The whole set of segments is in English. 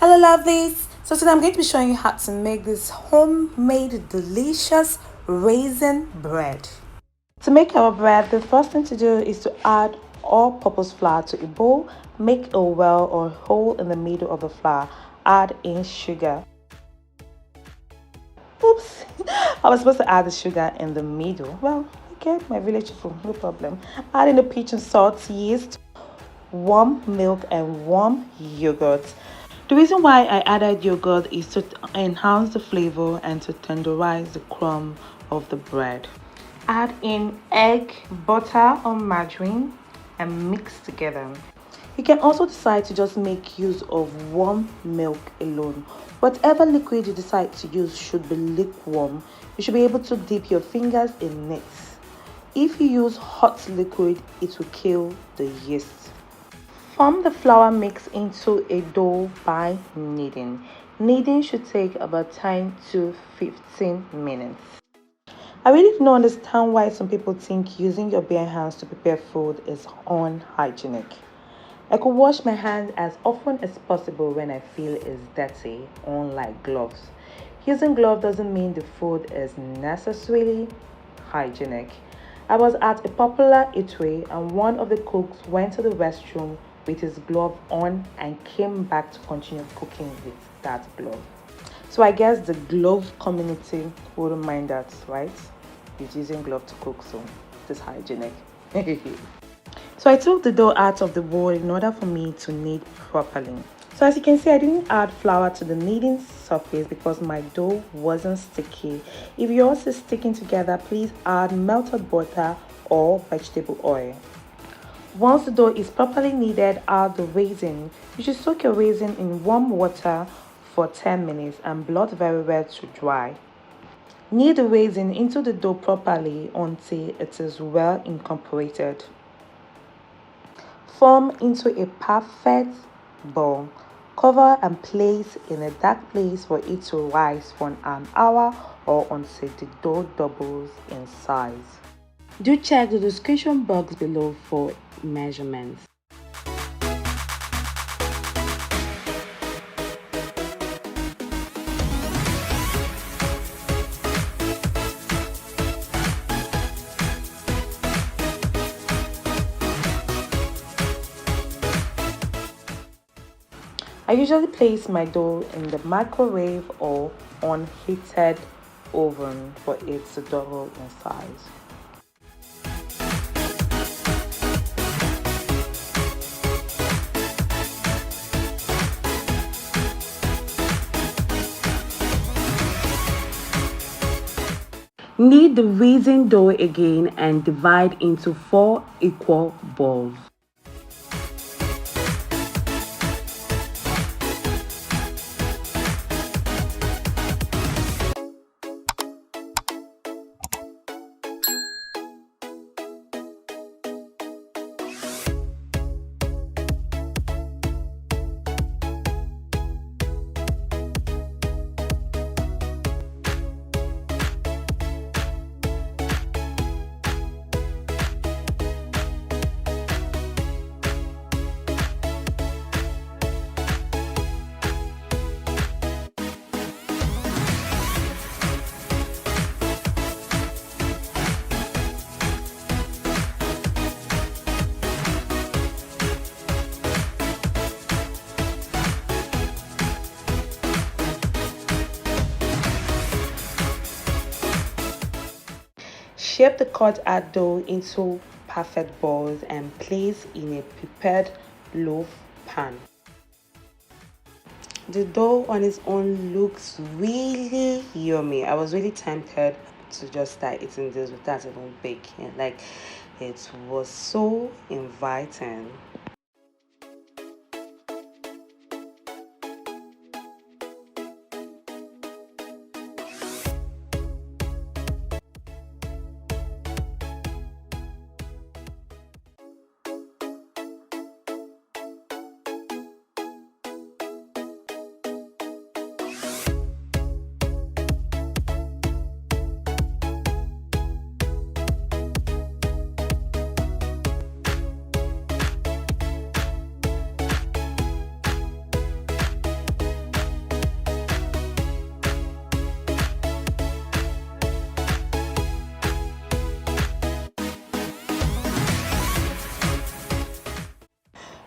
Hello lovelies! So today I'm going to be showing you how to make this homemade delicious raisin bread. To make our bread, the first thing to do is to add all-purpose flour to a bowl. Make a well or hole in the middle of the flour. Add in sugar. Oops! I was supposed to add the sugar in the middle. Well, okay, my village people, no problem. Add in the peach and salt, yeast, warm milk and warm yogurt. The reason why I added yogurt is to enhance the flavor and to tenderize the crumb of the bread. Add in egg, butter or margarine and mix together. You can also decide to just make use of warm milk alone. Whatever liquid you decide to use should be lukewarm. You should be able to dip your fingers in it. If you use hot liquid, it will kill the yeast. Form the flour mix into a dough by kneading. Kneading should take about 10 to 15 minutes. I really don't understand why some people think using your bare hands to prepare food is unhygienic. I could wash my hands as often as possible when I feel it's dirty, unlike gloves. Using gloves doesn't mean the food is necessarily hygienic. I was at a popular eatery and one of the cooks went to the restroom with his glove on and came back to continue cooking with that glove. So I guess the glove community wouldn't mind that, right? He's using glove to cook, so it's hygienic. So I took the dough out of the bowl in order for me to knead properly. So as you can see, I didn't add flour to the kneading surface because my dough wasn't sticky. If yours is sticking together, please add melted butter or vegetable oil. Once the dough is properly kneaded, add the raisin. You should soak your raisin in warm water for 10 minutes and blot very well to dry. Knead the raisin into the dough properly until it is well incorporated. Form into a perfect ball. Cover and place in a dark place for it to rise for an hour or until the dough doubles in size. Do check the description box below for measurements. I usually place my dough in the microwave or unheated oven for it to double in size. Knead the raisin dough again and divide into 4 equal balls. Shape the cut out dough into perfect balls and place in a prepared loaf pan. The dough on its own looks really yummy. I was really tempted to just start eating this without even baking. Like, it was so inviting.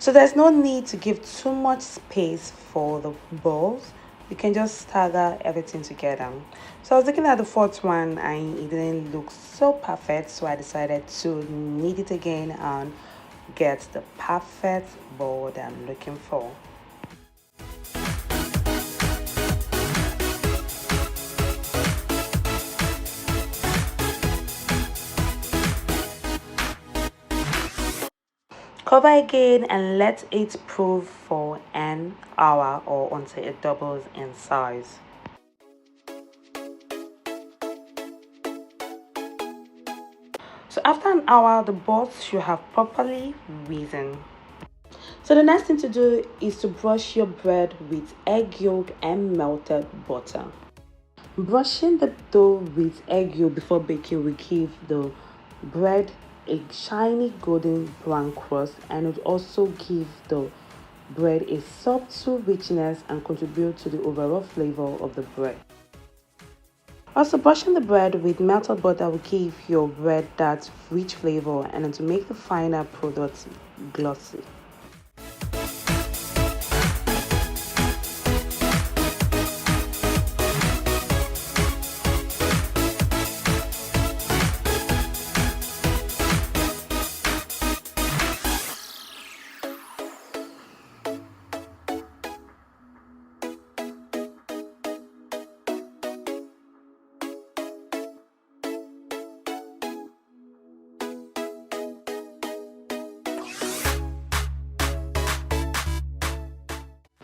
So there's no need to give too much space for the balls. You can just stagger everything together. So I was looking at the fourth one and it didn't look so perfect, so I decided to knead it again and get the perfect ball that I'm looking for. Cover again and let it prove for an hour or until it doubles in size. So after an hour, the balls should have properly risen. So the next thing to do is to brush your bread with egg yolk and melted butter. Brushing the dough with egg yolk before baking will give the bread a shiny golden brown crust, and it will also give the bread a subtle richness and contribute to the overall flavor of the bread. Also, brushing the bread with melted butter will give your bread that rich flavor and to make the final product glossy.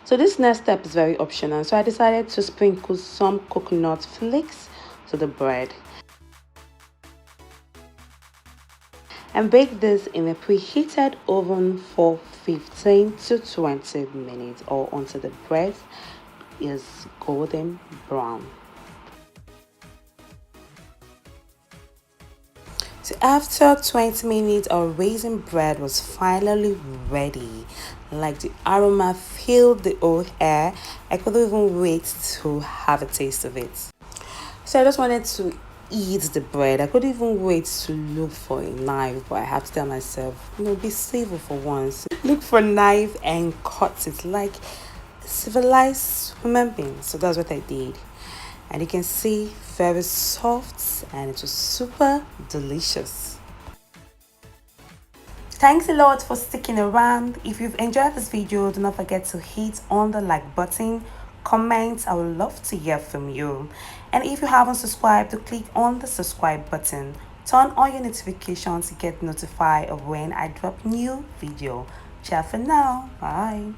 So this next step is very optional. So I decided to sprinkle some coconut flakes to the bread and bake this in a preheated oven for 15 to 20 minutes or until the bread is golden brown. So after 20 minutes, our raisin bread was finally ready. Like the aroma filled the whole air. I couldn't even wait to have a taste of it. So I just wanted to eat the bread. I couldn't even wait to look for a knife, but I had to tell myself, be civil for once. Look for a knife and cut it like civilized human beings. So that's what I did. And you can see very soft and it was super delicious. Thanks a lot for sticking around. If you've enjoyed this video, do not forget to hit on the like button, comment. I would love to hear from you. And if you haven't subscribed, to click on the subscribe button. Turn on your notifications to get notified of when I drop new video. Ciao for now. Bye.